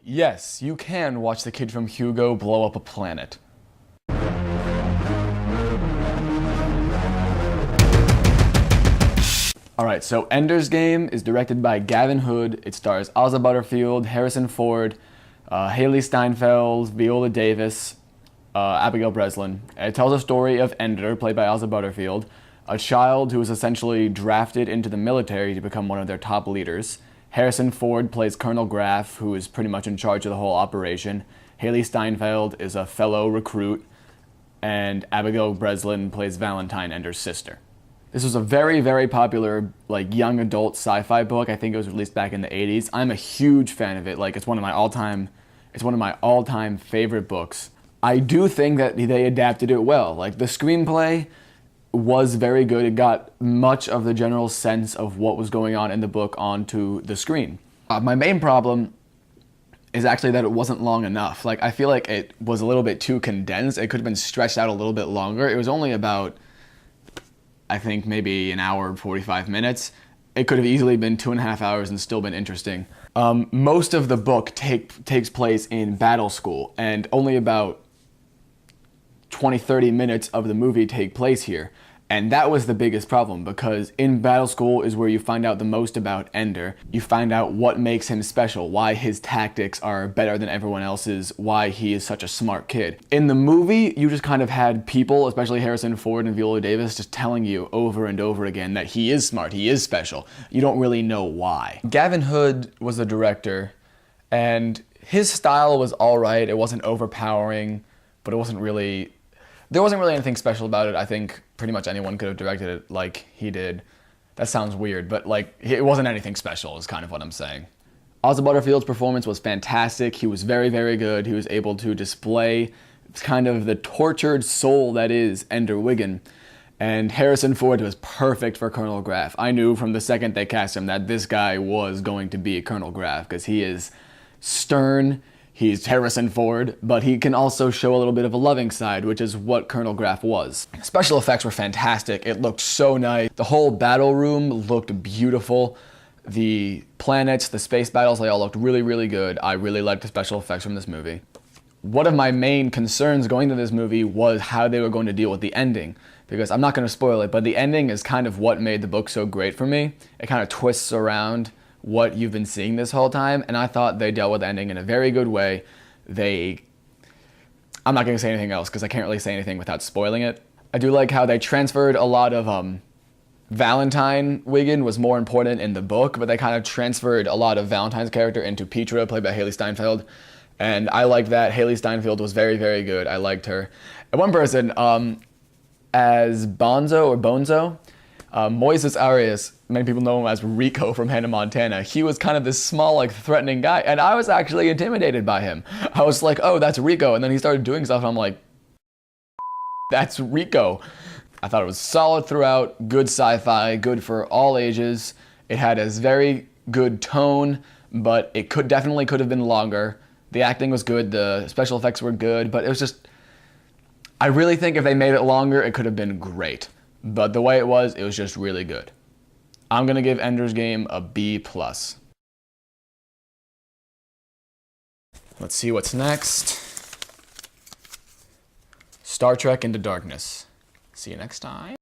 Yes, you can watch the kid from Hugo blow up a planet. Alright, so Ender's Game is directed by Gavin Hood. It stars Ozzy Butterfield, Harrison Ford, Hailee Steinfeld, Viola Davis, Abigail Breslin. And it tells a story of Ender, played by Ozzy Butterfield, a child who was essentially drafted into the military to become one of their top leaders. Harrison Ford plays Colonel Graff, who is pretty much in charge of the whole operation. Hailee Steinfeld is a fellow recruit, and Abigail Breslin plays Valentine, Ender's sister. This was a very, very popular, like, young adult sci-fi book. I think it was released back in the 80s. I'm a huge fan of it. Like, it's one of my all-time favorite books. I do think that they adapted it well. Like, the screenplay was very good. It got much of the general sense of what was going on in the book onto the screen. My main problem is actually that it wasn't long enough. Like, I feel like it was a little bit too condensed. It could have been stretched out a little bit longer. It was only about, I think, maybe an hour and 45 minutes. It could have easily been 2.5 hours and still been interesting. Most of the book takes place in battle school, and only about 20-30 minutes of the movie take place here. And that was the biggest problem, because in battle school is where you find out the most about Ender. You find out what makes him special, why his tactics are better than everyone else's, why he is such a smart kid. In the movie, you just kind of had people, especially Harrison Ford and Viola Davis, just telling you over and over again that he is smart, he is special. You don't really know why. Gavin Hood was the director, and his style was alright. It wasn't overpowering, but there wasn't really anything special about it. I think pretty much anyone could have directed it like he did. That sounds weird, but like, it wasn't anything special is kind of what I'm saying. Ozzy Butterfield's performance was fantastic. He was very, very good. He was able to display kind of the tortured soul that is Ender Wiggin. And Harrison Ford was perfect for Colonel Graff. I knew from the second they cast him that this guy was going to be Colonel Graff, because he is stern. He's Harrison Ford, but he can also show a little bit of a loving side, which is what Colonel Graff was. Special effects were fantastic. It looked so nice. The whole battle room looked beautiful. The planets, the space battles, they all looked really, really good. I really liked the special effects from this movie. One of my main concerns going to this movie was how they were going to deal with the ending, because I'm not going to spoil it, but the ending is kind of what made the book so great for me. It kind of twists around what you've been seeing this whole time, and I thought they dealt with the ending in a very good way. I'm not going to say anything else because I can't really say anything without spoiling it. I do like how they transferred a lot of Valentine Wiggin was more important in the book, but they kind of transferred a lot of Valentine's character into Petra, played by Hailee Steinfeld, and I liked that. Hailee Steinfeld was very, very good. I liked her. And one person, as Bonzo, Moises Arias, many people know him as Rico from Hannah Montana. He was kind of this small, like, threatening guy, and I was actually intimidated by him. I was like, oh, that's Rico, and then he started doing stuff, and I'm like, that's Rico. I thought it was solid throughout, good sci-fi, good for all ages. It had a very good tone, but it definitely could have been longer. The acting was good, the special effects were good, but it was just, I really think if they made it longer, it could have been great. But the way it was just really good. I'm going to give Ender's Game a B+. Let's see what's next. Star Trek Into Darkness. See you next time.